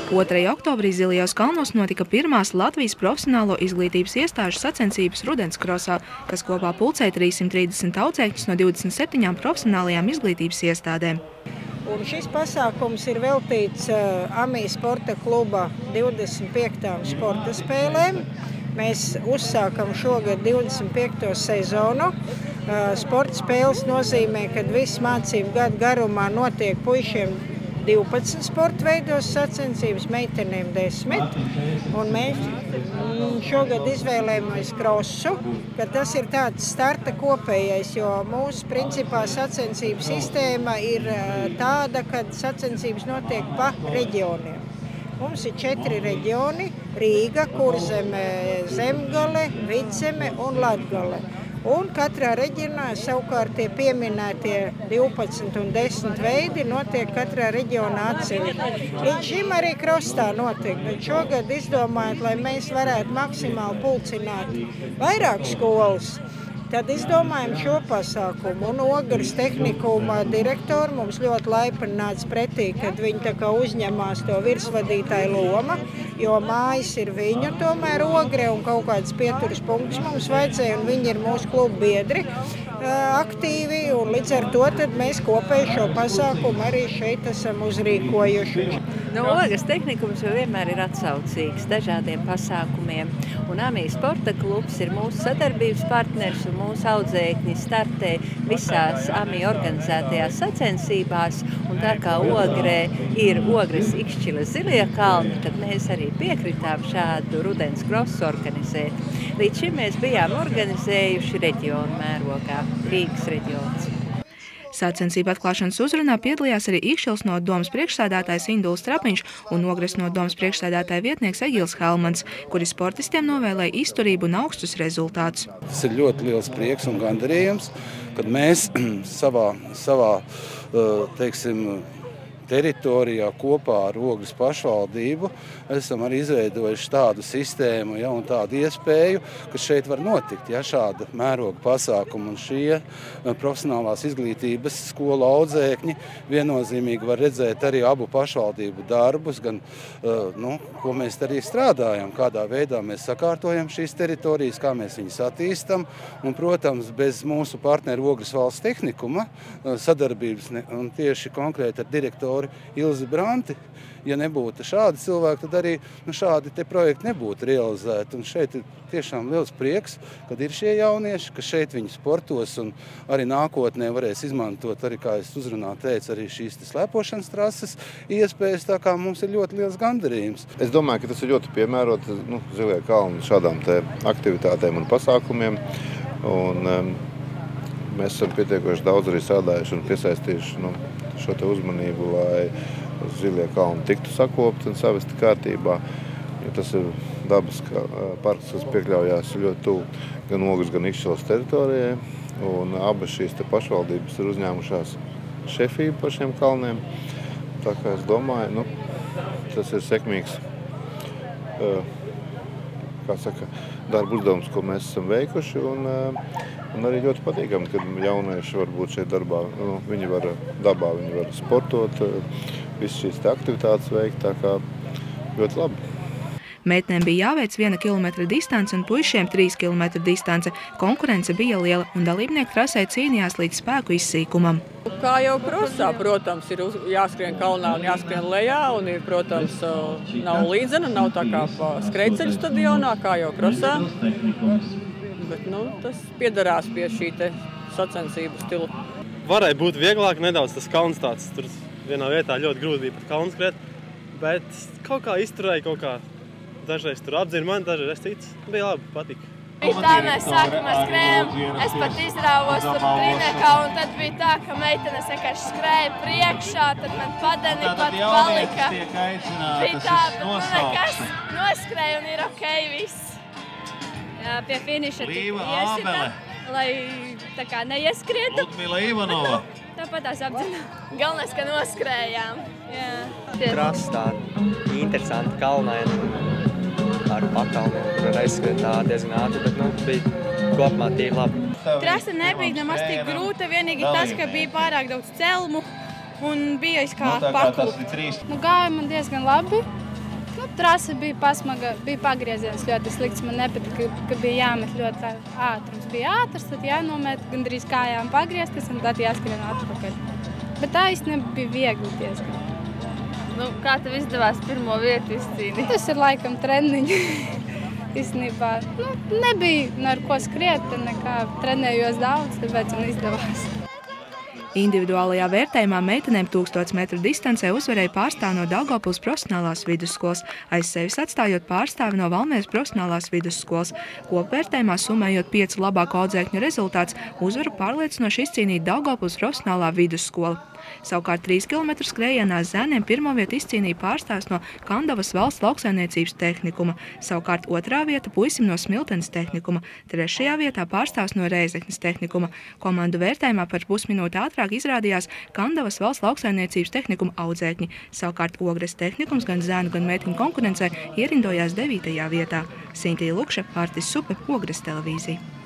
2. oktobrī Zilajos kalnos notika pirmās Latvijas profesionālo izglītības iestāžu sacensības rudenskrosā, kas kopā pulcēja 330 audzēkņus no 27 profesionālajām izglītības iestādēm. Un šis pasākums ir veltīts AMI sporta kluba 25. sporta spēlēm. Mēs uzsākam šogad 25. sezonu. Sporta spēles nozīmē, ka visu mācību gadu garumā notiek puišiem 12 sporta veidos sacensības, meitenēm 10. Un mēs šogad izvēlējamies krosu, ka tas ir tāds starta kopējais, jo mūsu principā sacensību sistēma ir tāda, ka sacensības notiek pa reģioniem. Mums ir 4 reģioni – Rīga, Kurzeme, Zemgale, Vidzeme un Latgale. Un katrā reģionā savukārt tie pieminētie 12 un 10 veidi notiek katrā reģionā atsevišķi. Līdz šim arī krostā notiek, bet šogad izdomājot, lai mēs varētu maksimāli pulcināt vairāk skolas, tad izdomājam šo pasākumu. Un Ogres tehnikuma direktori mums ļoti laipni nāca pretī, kad viņi tā kā uzņemās to virsvadītāju loma, jo mājas ir viņu tomēr Ogre un kaut kāds pieturas punktus mums vajadzēja, un viņi ir mūsu klubu biedri aktīvi, un līdz ar to tad mēs kopēji šo pasākumu arī šeit esam uzrīkojuši. Ogres tehnikums jau vienmēr ir atsaucīgs dažādiem pasākumiem, un AMI sporta klubs ir mūsu sadarbības partners, un mūsu audzēkņi startē visās AMI organizētajās sacensībās, un tā kā Ogrē ir Ogres Ikšķila Zilie kalni, tad mēs arī piekritām šādu rudens krosu organizēt. Līdz šim mēs bijām organizējuši reģionu mērogā, Rīgas reģions. Sacensību atklāšanas uzrunā piedalījās arī Ikšķils nodomes priekšsēdētājs Induls Trapiņš un Ogres nodomes priekšsēdētāja vietnieks Egils Helmans, kuri sportistiem novēlēja izturību un augstus rezultātus. Tas ir ļoti liels prieks un gandarījums, kad mēs savā teiksim, teritorijā kopā ar Ogres pašvaldību esam arī izveidojuši tādu sistēmu, un tādu iespēju, ka šeit var notikt šāda mēroga pasākuma. Un šie profesionālās izglītības skolu audzēkņi viennozīmīgi var redzēt arī abu pašvaldību darbus, gan, ko mēs arī strādājam, kādā veidā mēs sakārtojam šīs teritorijas, kā mēs viņas attīstam. Un, protams, bez mūsu partneru Ogres valsts tehnikuma sadarbības un tieši konkrēti ar direktoru Ilzi Branti, ja nebūtu šādi cilvēki, tad arī šādi te projekti nebūtu realizēti. Un šeit ir tiešām liels prieks, kad ir šie jaunieši, ka šeit viņi sportos un arī nākotnē varēs izmantot, arī, kā es uzrunā teicu, arī šīs slēpošanas trases iespējas, tā kā mums ir ļoti liels gandarījums. Es domāju, ka tas ir ļoti piemērot Zilie kalni šādām te aktivitātēm un pasākumiem. Un mēs esam pietiekoši daudz arī strādājuši un piesaistījuši šo te uzmanību, lai Zilie kalni tiktu sakopti un savesti kārtībā. Jo tas ir dabas parks, kas piekļaujās ļoti tuvu gan Ogres, gan Ikšķilas teritorijai. Un abas šīs te pašvaldības ir uzņēmušās šefību par šiem kalniem. Tā kā es domāju, tas ir sekmīgs darba uzdevums, ko mēs esam veikuši. Un arī ļoti patīkami, kad jaunieši var būt šeit darbā. Viņi var dabā, viņi var sportot, visas šīs aktivitātes veikt, tā kā ļoti labi. Meitenēm bija jāveic 1 kilometra distance un puišiem 3 kilometra distance. Konkurence bija liela un dalībnieki trasē cīnījās līdz spēku izsīkumam. Kā jau krosā, protams, ir jāskrien kalnā un jāskrien lejā, un ir, protams, nav līdzena, nav tā kā pa skrejceļu stadionā, kā jau krosā. Bet, tas piedarās pie šī te sacensību stila. Varēja būt vieglāk, nedaudz tas kalns tāds, tur vienā vietā ļoti grūti bija pat kalnu skriet, bet kaut kā izturēja, kaut kā dažreiz tur apdzina mani, dažreiz cits. Bija labi, patika. Tā mēs sākumā skrējām, es pat izrāvos tur trinekā, un tad bija tā, ka meitenes vienkārši skrēja priekšā, tad man padeni pat palika. Bija tā, bet nekas noskrēja un ir okei viss. Pie finiša iesita, lai tā kā neieskrietu. Ludmila Ivanova. Tāpat tās apdzina. Galvenais, ka noskrējām. Krasts tāda interesanta kalnaina ar pakalniem, kur var aizskriet tā diezgan ātri, bet bija kopumā tīri labi. Trasa nebija nemaz tik grūta, vienīgi tas, ka bija pārāk daudz celmu un bija kā paklupt. Gāja man diezgan labi. trasa bija pasmaga, bija pagrieziens ļoti slikts. Man nepatika, ka bija jāmet ļoti ātrums. Bija ātrs, tad jānomet gandrīz kājām pagriezties un tad jāskrien atpakaļ. Bet tā īstenībā bija viegli diezgan. Nu, kā tev izdevās pirmo vietu izcīnīt? Tas ir laikam treniņi. Īstenībā nebija ar ko skriet, nekā trenējos daudz, tāpēc man izdevās. Individuālajā vērtējumā meitenēm 1000 metru distancē uzvarēja pārstāvi no Daugavpils profesionālās vidusskolas, aiz sevis atstājot pārstāvi no Valmieras profesionālās vidusskolas. Kopvērtējumā summējot 5 labāko audzēkņu rezultāts, uzvaru pārliecinoši izcīnīja Daugavpils profesionālā vidusskola. Savukārt 3 km skrējienā zēniem pirmo vietu izcīnīja pārstāvs no Kandavas valsts lauksaimniecības tehnikuma, savukārt 2. vieta puisim no Smiltenes tehnikuma, 3. vietā pārstāvs no Rēzeknes tehnikuma. Komandu vērtējumā par pusminūti ātrāk izrādījās Kandavas valsts lauksaimniecības tehnikuma audzēkņi, savukārt Ogres tehnikums gan zēnu, gan meitiņu konkurencē ierindojās 9. vietā. Sintīja Lukša, Artis Supe, Ogres televīzija.